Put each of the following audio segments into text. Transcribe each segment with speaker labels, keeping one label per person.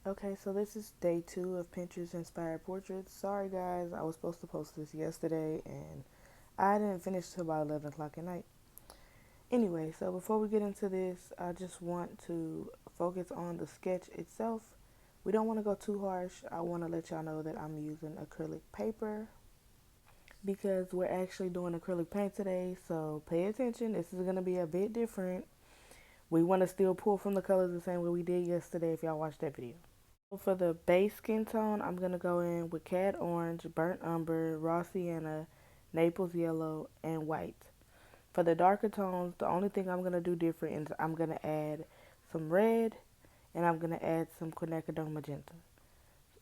Speaker 1: Okay, so this is day 2 of Pinterest inspired portraits. Sorry guys, I was supposed to post this yesterday and I didn't finish till about 11 o'clock at night. Anyway, so before we get into this, I just want to focus on the sketch itself. We don't want to go too harsh. I want to let y'all know that I'm using acrylic paper because we're actually doing acrylic paint today, so pay attention. This is going to be a bit different. We want to still pull from the colors the same way we did yesterday if y'all watched that video. For the base skin tone, I'm going to go in with Cad Orange, Burnt Umber, Raw Sienna, Naples Yellow, and White. For the darker tones, the only thing I'm going to do different is I'm going to add some red and I'm going to add some Quinacridone magenta.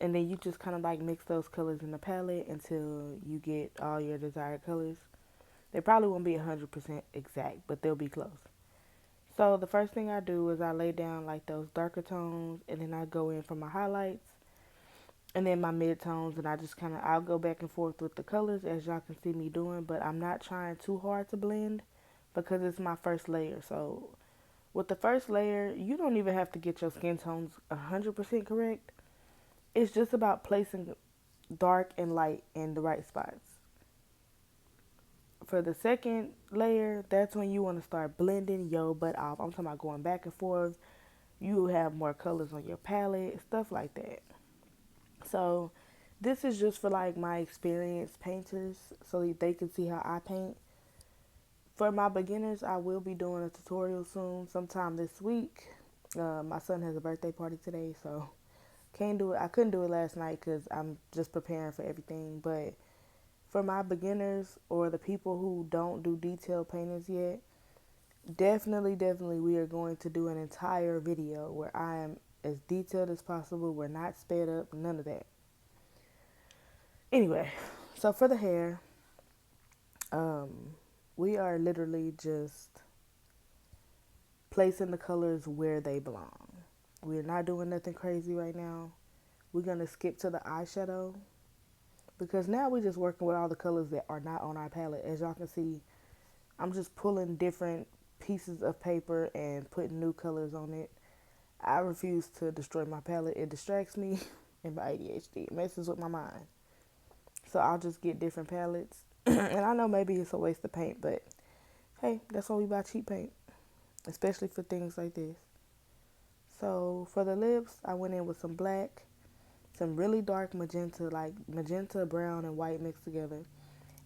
Speaker 1: And then you just kind of like mix those colors in the palette until you get all your desired colors. They probably won't be 100% exact, but they'll be close. So the first thing I do is I lay down like those darker tones and then I go in for my highlights and then my mid-tones, and I'll go back and forth with the colors as y'all can see me doing, but I'm not trying too hard to blend because it's my first layer. So with the first layer, you don't even have to get your skin tones 100% correct. It's just about placing dark and light in the right spots. For the second layer, that's when you want to start blending your butt off. I'm talking about going back and forth. You have more colors on your palette, stuff like that. So this is just for like my experienced painters so that they can see how I paint. For my beginners, I will be doing a tutorial soon, sometime this week. My son has a birthday party today, so can't do it. I couldn't do it last night because I'm just preparing for everything. But for my beginners or the people who don't do detailed paintings yet, definitely, we are going to do an entire video where I am as detailed as possible. We're not sped up, none of that. Anyway, so for the hair, we are literally just placing the colors where they belong. We're not doing nothing crazy right now. We're going to skip to the eyeshadow because now we're just working with all the colors that are not on our palette. As y'all can see, I'm just pulling different pieces of paper and putting new colors on it. I refuse to destroy my palette. It distracts me and my ADHD. It messes with my mind. So I'll just get different palettes. And I know maybe it's a waste of paint, but hey, that's why we buy cheap paint, especially for things like this. So for the lips, I went in with some black, some really dark magenta, like magenta, brown, and white mixed together.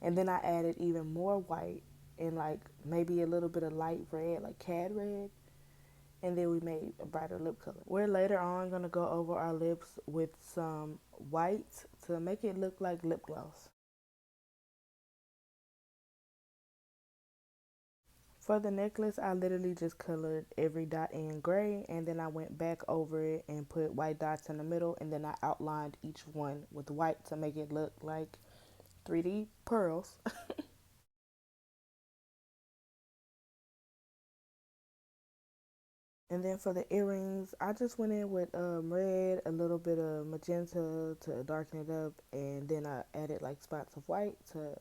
Speaker 1: And then I added even more white and like maybe a little bit of light red, like cad red. And then we made a brighter lip color. We're later on going to go over our lips with some white to make it look like lip gloss. For the necklace, I literally just colored every dot in gray, and then I went back over it and put white dots in the middle, and then I outlined each one with white to make it look like 3D pearls. And then for the earrings, I just went in with red, a little bit of magenta to darken it up, and then I added like spots of white to,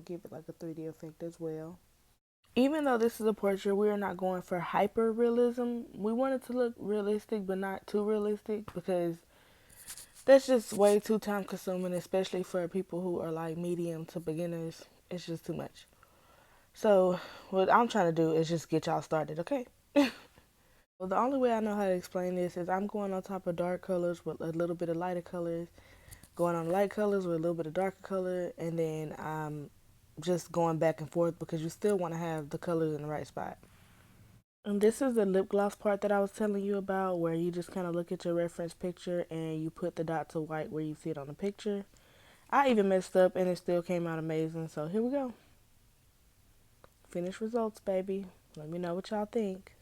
Speaker 1: give it like a 3D effect as well. Even though this is a portrait, we are not going for hyper realism. We want it to look realistic, but not too realistic because that's just way too time consuming, especially for people who are like medium to beginners. It's just too much. So what I'm trying to do is just get y'all started, okay? Well, the only way I know how to explain this is I'm going on top of dark colors with a little bit of lighter colors, going on light colors with a little bit of darker color, and then I'm just going back and forth because you still want to have the colors in the right spot. And this is the lip gloss part that I was telling you about, where you just kind of look at your reference picture and you put the dots of white where you see it on the picture. I even messed up and it still came out amazing. So here we go. Finished results, baby. Let me know what y'all think.